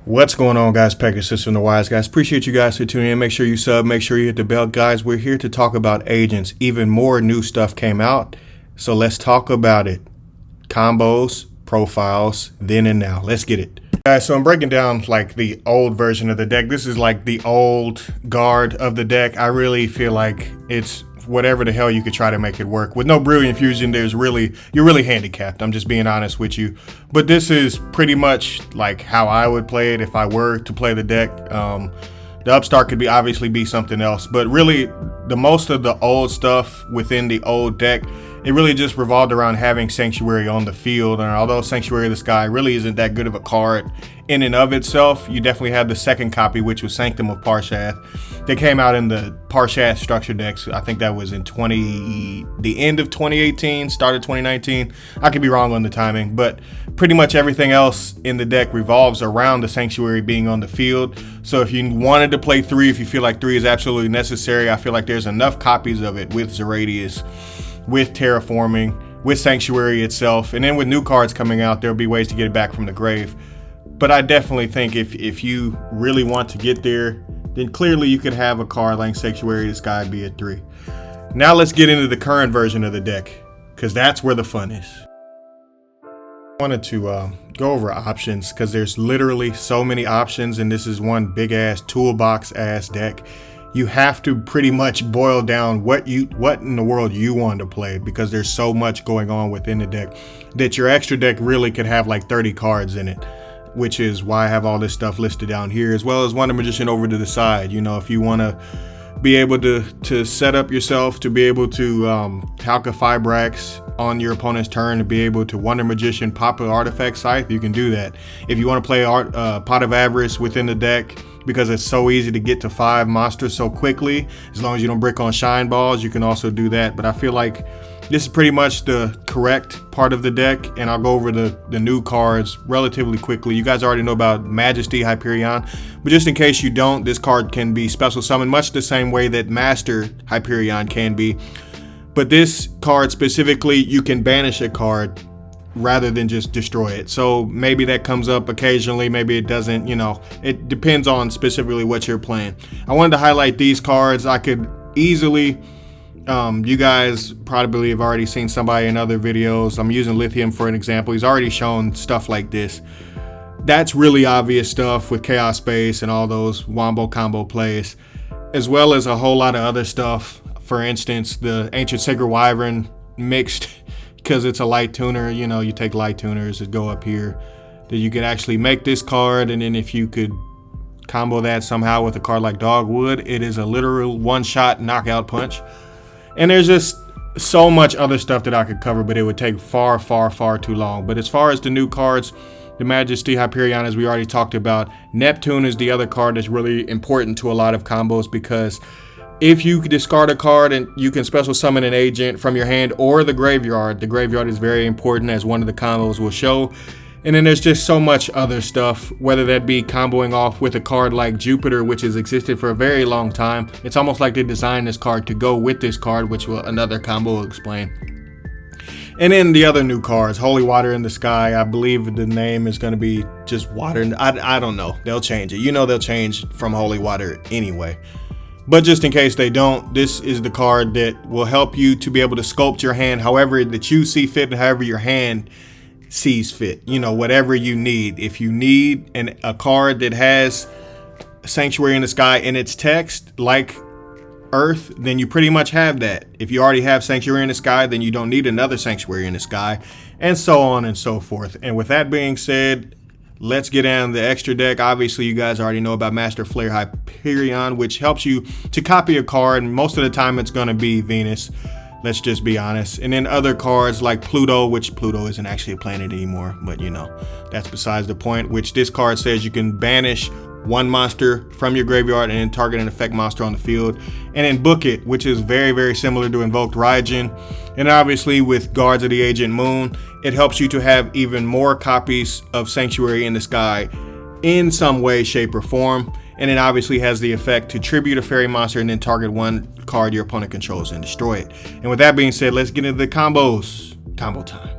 What's going on, guys? Pegasus System, the Wise guys. Appreciate you guys for tuning in. Make sure you sub, make sure you hit the bell. Guys, we're here to talk about agents. Even more new stuff came out, so let's talk about it. Combos, profiles, then and now. Let's get it. Guys, so I'm breaking down like the old version of the deck. This is like the old guard of the deck. I really feel like it's whatever the hell you could try to make it work. With no Brilliant Fusion, you're really handicapped. I'm just being honest with you. But this is pretty much like how I would play it if I were to play the deck. The upstart could obviously be something else, but really the most of the old stuff within the old deck, it really just revolved around having Sanctuary on the field. And although Sanctuary of the Sky really isn't that good of a card in and of itself, you definitely have the second copy, which was Sanctum of Parshath. They came out in the Parshath structure decks. I think that was in the end of 2018, start of 2019. I could be wrong on the timing, but pretty much everything else in the deck revolves around the Sanctuary being on the field. So if you wanted to play 3, if you feel like 3 is absolutely necessary, I feel like there's enough copies of it with Zeradius, with Terraforming, with Sanctuary itself, and then with new cards coming out, there'll be ways to get it back from the grave. But I definitely think if you really want to get there, then clearly you could have a card like Sanctuary of the Sky be at 3. Now let's get into the current version of the deck, because that's where the fun is. I wanted to go over options, because there's literally so many options, and this is one big ass toolbox ass deck. You have to pretty much boil down what in the world you want to play, because there's so much going on within the deck that your extra deck really could have like 30 cards in it, which is why I have all this stuff listed down here, as well as Wonder Magician over to the side. You know, if you want to be able to set up yourself to be able to Talca Fibrax on your opponent's turn, to be able to Wonder Magician pop an artifact scythe, you can do that. If you want to play Pot of Avarice within the deck, because it's so easy to get to 5 monsters so quickly, as long as you don't brick on shine balls, you can also do that. But I feel like this is pretty much the correct part of the deck, and I'll go over the new cards relatively quickly. You guys already know about Majesty Hyperion, but just in case you don't, this card can be special summoned much the same way that Master Hyperion can be. But this card specifically, you can banish a card rather than just destroy it. So maybe that comes up occasionally, maybe it doesn't, you know, it depends on specifically what you're playing. I wanted to highlight these cards. I could easily, you guys probably have already seen somebody in other videos. I'm using Lithium for an example. He's already shown stuff like this. That's really obvious stuff with Chaos Space and all those wombo combo plays, as well as a whole lot of other stuff. For instance, the Ancient Sacred Wyvern mixed, because it's a light tuner, you know, you take light tuners that go up here, that you could actually make this card, and then if you could combo that somehow with a card like Dogwood, it is a literal one-shot knockout punch. And there's just so much other stuff that I could cover, but it would take far too long. But as far as the new cards, the Majesty Hyperion, as we already talked about, Neptune is the other card that's really important to a lot of combos, because if you discard a card and you can special summon an agent from your hand or the graveyard is very important, as one of the combos will show. And then there's just so much other stuff, whether that be comboing off with a card like Jupiter, which has existed for a very long time. It's almost like they designed this card to go with this card, which another combo will explain. And then the other new cards, Holy Water in the Sky. I believe the name is going to be just Water. I don't know. They'll change it. You know, they'll change from Holy Water anyway. But just in case they don't, this is the card that will help you to be able to sculpt your hand however that you see fit and however your hand sees fit. You know, whatever you need. If you need a card that has Sanctuary in the Sky in its text, like Earth, then you pretty much have that. If you already have Sanctuary in the Sky, then you don't need another Sanctuary in the Sky, and so on and so forth. And with that being said, let's get down the extra deck. Obviously, you guys already know about Master Flare Hyperion, which helps you to copy a card. And most of the time, it's going to be Venus. Let's just be honest. And then other cards like Pluto, which Pluto isn't actually a planet anymore, but you know, that's besides the point. Which this card says you can banish one monster from your graveyard and then target an effect monster on the field. And then Book It, which is very similar to Invoked Raijin. And obviously with Guards of the Agent Moon, it helps you to have even more copies of Sanctuary in the Sky in some way, shape, or form. And it obviously has the effect to tribute a fairy monster and then target one card your opponent controls and destroy it. And with that being said, let's get into the combos. Combo time.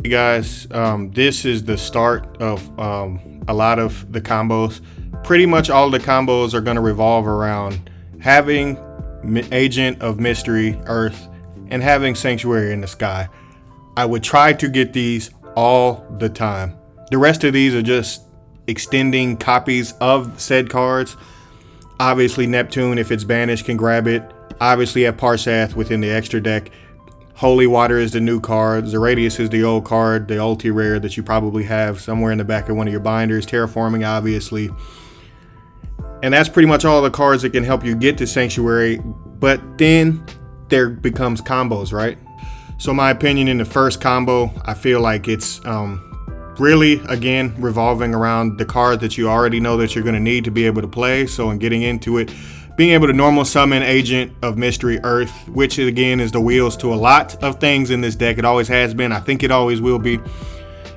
Hey guys, this is the start of a lot of the combos. Pretty much all the combos are going to revolve around having Agent of Mystery Earth and having Sanctuary in the Sky. I would try to get these all the time. The rest of these are just extending copies of said cards. Obviously Neptune, if it's banished, can grab it. Obviously have Parsath within the extra deck. Holy Water is the new card. Zeradius is the old card, the ulti rare that you probably have somewhere in the back of one of your binders. Terraforming, obviously. And that's pretty much all the cards that can help you get to Sanctuary. But then there becomes combos, right? So my opinion in the first combo, I feel like it's really, again, revolving around the cards that you already know that you're going to need to be able to play. So in getting into it, being able to normal summon Agent of Mystery Earth, which again is the wheels to a lot of things in this deck. It always has been. I think it always will be.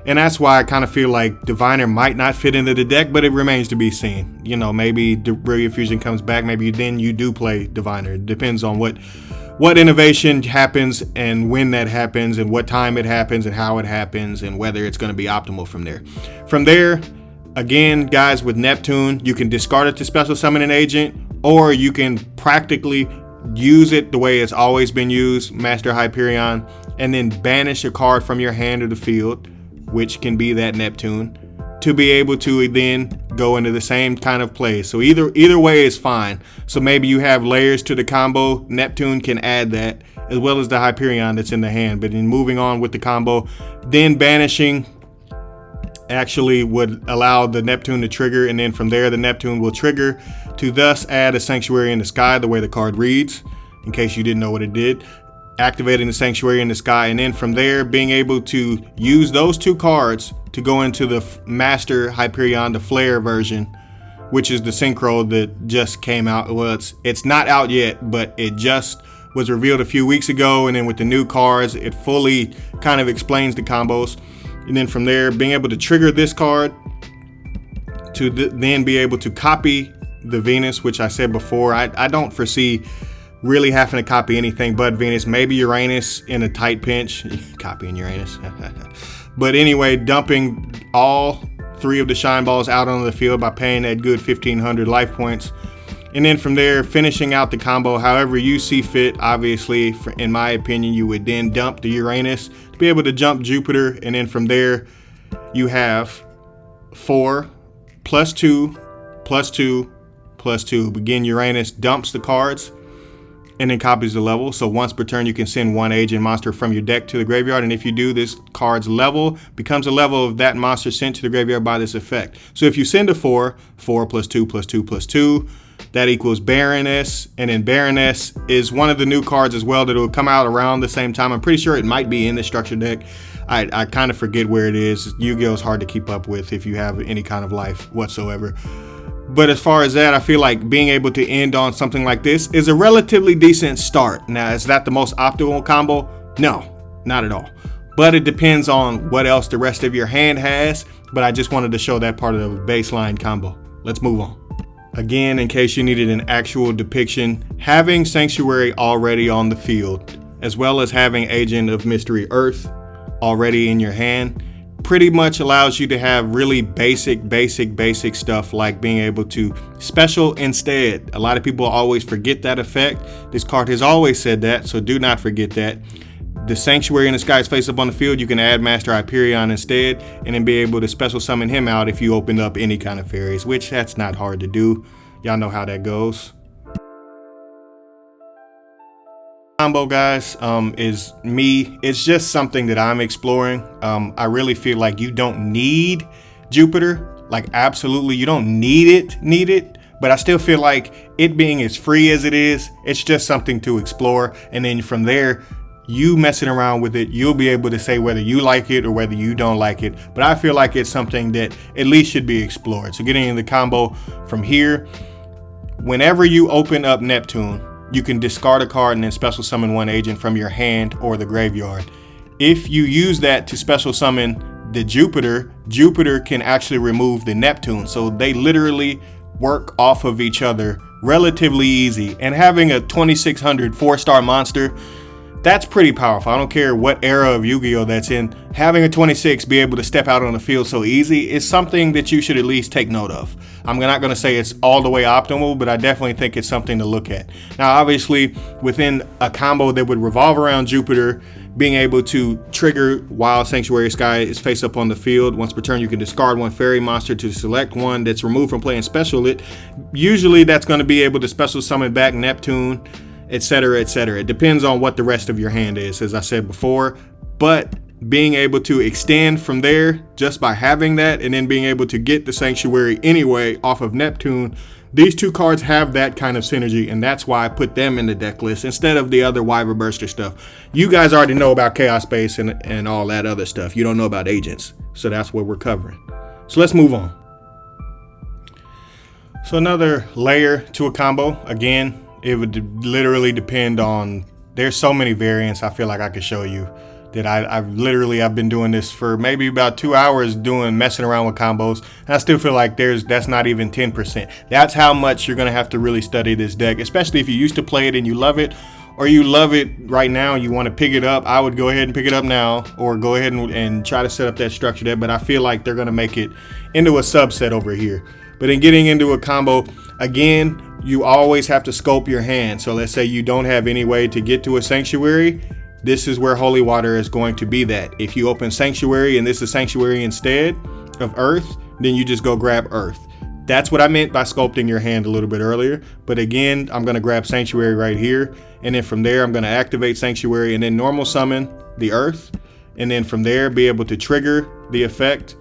And that's why I kind of feel like Diviner might not fit into the deck, but it remains to be seen. You know, maybe Brilliant Fusion comes back. Maybe then you do play Diviner. It depends on what innovation happens and when that happens and what time it happens and how it happens and whether it's going to be optimal from there. From there, again, guys, with Neptune, you can discard it to special summon an agent, or you can practically use it the way it's always been used, Master Hyperion, and then banish a card from your hand or the field, which can be that Neptune, to be able to then go into the same kind of play. So either way is fine. So maybe you have layers to the combo. Neptune can add that, as well as the Hyperion that's in the hand. But in moving on with the combo, then banishing actually would allow the Neptune to trigger, and then from there the Neptune will trigger to thus add a Sanctuary in the Sky, the way the card reads, in case you didn't know what it did. Activating the Sanctuary in the Sky, and then from there being able to use those two cards to go into the Master Hyperion, the Flare version, which is the synchro that just came out. Well, it's not out yet, but it just was revealed a few weeks ago, and then with the new cards it fully kind of explains the combos. And then from there, being able to trigger this card to then be able to copy the Venus, which I said before, I don't foresee really having to copy anything but Venus. Maybe Uranus in a tight pinch. Copying Uranus. But anyway, dumping all three of the Shine Balls out onto the field by paying that good 1,500 life points. And then from there, finishing out the combo however you see fit. Obviously, in my opinion, you would then dump the Uranus to be able to jump Jupiter. And then from there, you have 4 + 2 + 2 + 2. Again, Uranus dumps the cards and then copies the level. So once per turn, you can send one agent monster from your deck to the graveyard. And if you do, this card's level becomes a level of that monster sent to the graveyard by this effect. So if you send a 4 + 2 + 2 + 2, that equals Baroness. And then Baroness is one of the new cards as well that will come out around the same time. I'm pretty sure it might be in the structure deck. I kind of forget where it is. Yu-Gi-Oh! Is hard to keep up with if you have any kind of life whatsoever. But as far as that, I feel like being able to end on something like this is a relatively decent start. Now, is that the most optimal combo? No, not at all. But it depends on what else the rest of your hand has. But I just wanted to show that part of the baseline combo. Let's move on. Again, in case you needed an actual depiction, having Sanctuary already on the field, as well as having Agent of Mystery Earth already in your hand, pretty much allows you to have really basic stuff like being able to special instead. A lot of people always forget that effect. This card has always said that, so do not forget that. The Sanctuary in the Sky is face up on the field. You can add Master Hyperion instead, and then be able to special summon him out if you open up any kind of fairies, which that's not hard to do. Y'all know how that goes. Combo, guys, is me. It's just something that I'm exploring. I really feel like you don't need Jupiter, like absolutely you don't need it, but I still feel like it being as free as it is, it's just something to explore. And then from there, you messing around with it, you'll be able to say whether you like it or whether you don't like it. But I feel like it's something that at least should be explored. So getting in the combo from here, whenever you open up Neptune, you can discard a card and then special summon one agent from your hand or the graveyard. If you use that to special summon the Jupiter, Jupiter can actually remove the Neptune. So they literally work off of each other relatively easy. And having a 2600 4-star monster That's pretty powerful. I don't care what era of Yu-Gi-Oh that's in. Having a 26 be able to step out on the field so easy is something that you should at least take note of. I'm not going to say it's all the way optimal, but I definitely think it's something to look at. Now, obviously, within a combo that would revolve around Jupiter, being able to trigger while Sanctuary Sky is face up on the field. Once per turn, you can discard one fairy monster to select one that's removed from playing special lit. Usually, that's going to be able to special summon back Neptune, etc., etc. It depends on what the rest of your hand is, as I said before. But being able to extend from there just by having that, and then being able to get the Sanctuary anyway off of Neptune, these two cards have that kind of synergy, and that's why I put them in the deck list instead of the other Wyver Burster stuff. You guys already know about Chaos Space and all that other stuff. You don't know about Agents, so that's what we're covering. So let's move on. So another layer to a combo. Again, it would literally depend on, there's so many variants I feel like I could show you that I've been doing this for maybe about 2 hours messing around with combos, and I still feel like that's not even 10%. That's how much you're gonna have to really study this deck, especially if you used to play it and you love it, or you love it right now and you want to pick it up. I would go ahead and pick it up now, or go ahead and try to set up that structure there, but I feel like they're gonna make it into a subset over here. But in getting into a combo, again, you always have to scope your hand. So let's say you don't have any way to get to a Sanctuary. This is where Holy Water is going to be that. If you open Sanctuary and this is Sanctuary instead of Earth, then you just go grab Earth. That's what I meant by sculpting your hand a little bit earlier. But again, I'm going to grab Sanctuary right here. And then from there, I'm going to activate Sanctuary and then normal summon the Earth. And then from there, be able to trigger the effect.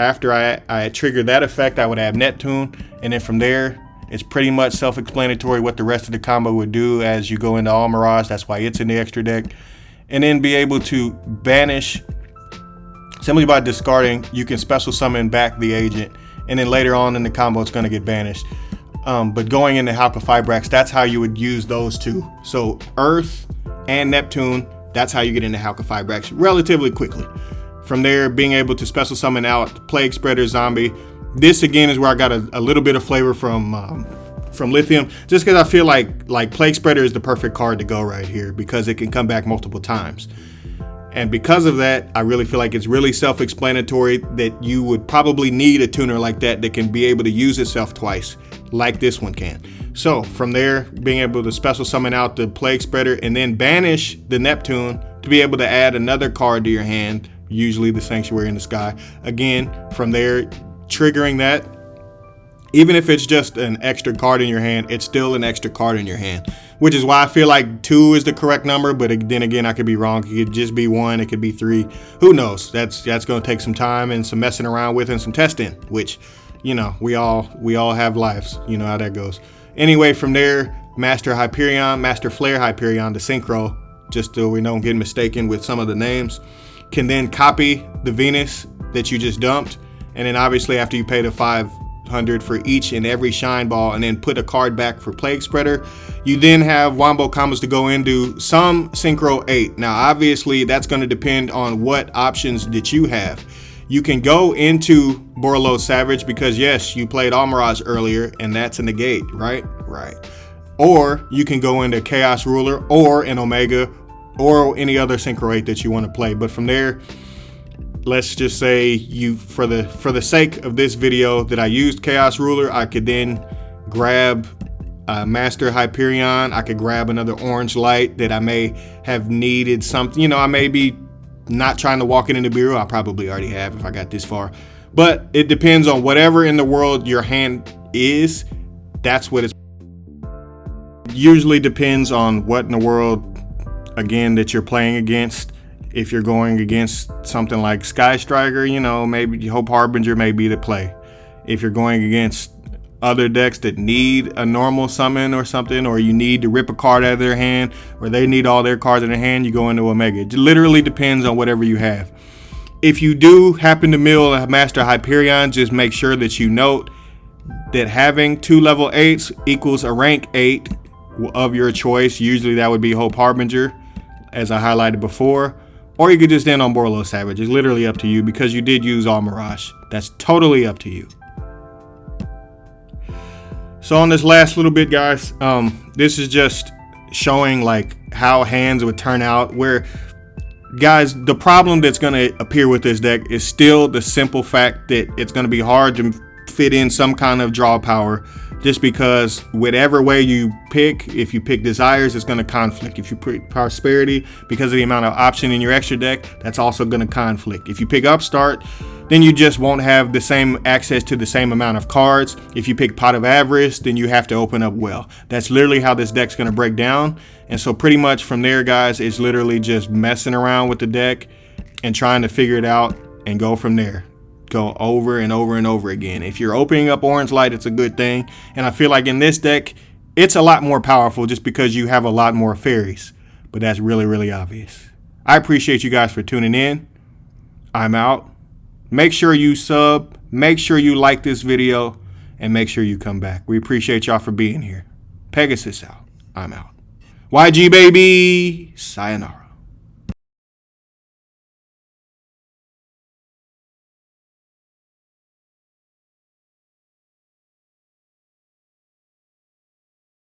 After I trigger that effect, I would have Neptune. And then from there, it's pretty much self-explanatory what the rest of the combo would do as you go into All Mirage. That's why it's in the extra deck. And then be able to banish. Simply by discarding, you can special summon back the agent. And then later on in the combo, it's going to get banished. But going into Halka Fibrax, that's how you would use those two. So Earth and Neptune, that's how you get into Halka Fibrax relatively quickly. From there, being able to special summon out Plague Spreader Zombie. This again is where I got a little bit of flavor from Lithium, just because I feel like Plague Spreader is the perfect card to go right here because it can come back multiple times. And because of that, I really feel like it's really self-explanatory that you would probably need a tuner like that can be able to use itself twice, like this one can. So from there, being able to special summon out the Plague Spreader and then banish the Neptune to be able to add another card to your hand, usually the Sanctuary in the Sky. Again, from there, triggering that, even if it's just an extra card in your hand, it's still an extra card in your hand, which is why I feel like 2 is the correct number. But then again, I could be wrong. It could just be 1. It could be 3. Who knows? That's going to take some time and some messing around with and some testing, which, you know, we all have lives. You know how that goes. Anyway, from there, Master Hyperion, Master Flare Hyperion, the Synchro, just so we don't get mistaken with some of the names, can then copy the Venus that you just dumped. And then obviously after you pay the 500 for each and every Shine Ball and then put a card back for Plague Spreader, you then have Wombo combos to go into some Synchro 8. Now obviously that's going to depend on what options that you have. You can go into Borreload Savage because yes, you played All Mirage earlier and that's a negate, right? Right. Or you can go into Chaos Ruler or an Omega or any other Synchro 8 that you want to play. But from there, let's just say you, for the sake of this video, that I used Chaos Ruler, I could then grab Master Hyperion. I could grab another Orange Light that I may have needed something. You know, I may be not trying to walk it in the bureau. I probably already have if I got this far. But it depends on whatever in the world your hand is. That's what it's. Usually depends on what in the world, again, that you're playing against. If you're going against something like Sky Striker, you know, maybe Hope Harbinger may be the play. If you're going against other decks that need a normal summon or something, or you need to rip a card out of their hand, or they need all their cards in their hand, you go into Omega. It literally depends on whatever you have. If you do happen to mill a Master Hyperion, just make sure that you note that having 2 level 8s equals a rank 8 of your choice. Usually that would be Hope Harbinger, as I highlighted before. Or you could just end on Borreload Savage. It's literally up to you because you did use All Mirage. That's totally up to you. So on this last little bit, guys, this is just showing like how hands would turn out. Where, guys, the problem that's going to appear with this deck is still the simple fact that it's going to be hard to fit in some kind of draw power, just because whatever way you pick, if you pick Desires, it's going to conflict. If you pick Prosperity, because of the amount of option in your extra deck, that's also going to conflict. If you pick Upstart, then you just won't have the same access to the same amount of cards. If you pick Pot of Avarice, then you have to open up Well. That's literally how this deck's going to break down. And so pretty much from there, guys, it's literally just messing around with the deck and trying to figure it out and go from there. Go over and over and over again. If you're opening up Orange Light, it's a good thing. And I feel like in this deck, it's a lot more powerful just because you have a lot more fairies. But that's really, really obvious. I appreciate you guys for tuning in. I'm out. Make sure you sub. Make sure you like this video. And make sure you come back. We appreciate y'all for being here. Pegasus out. I'm out. YG baby. Sayonara.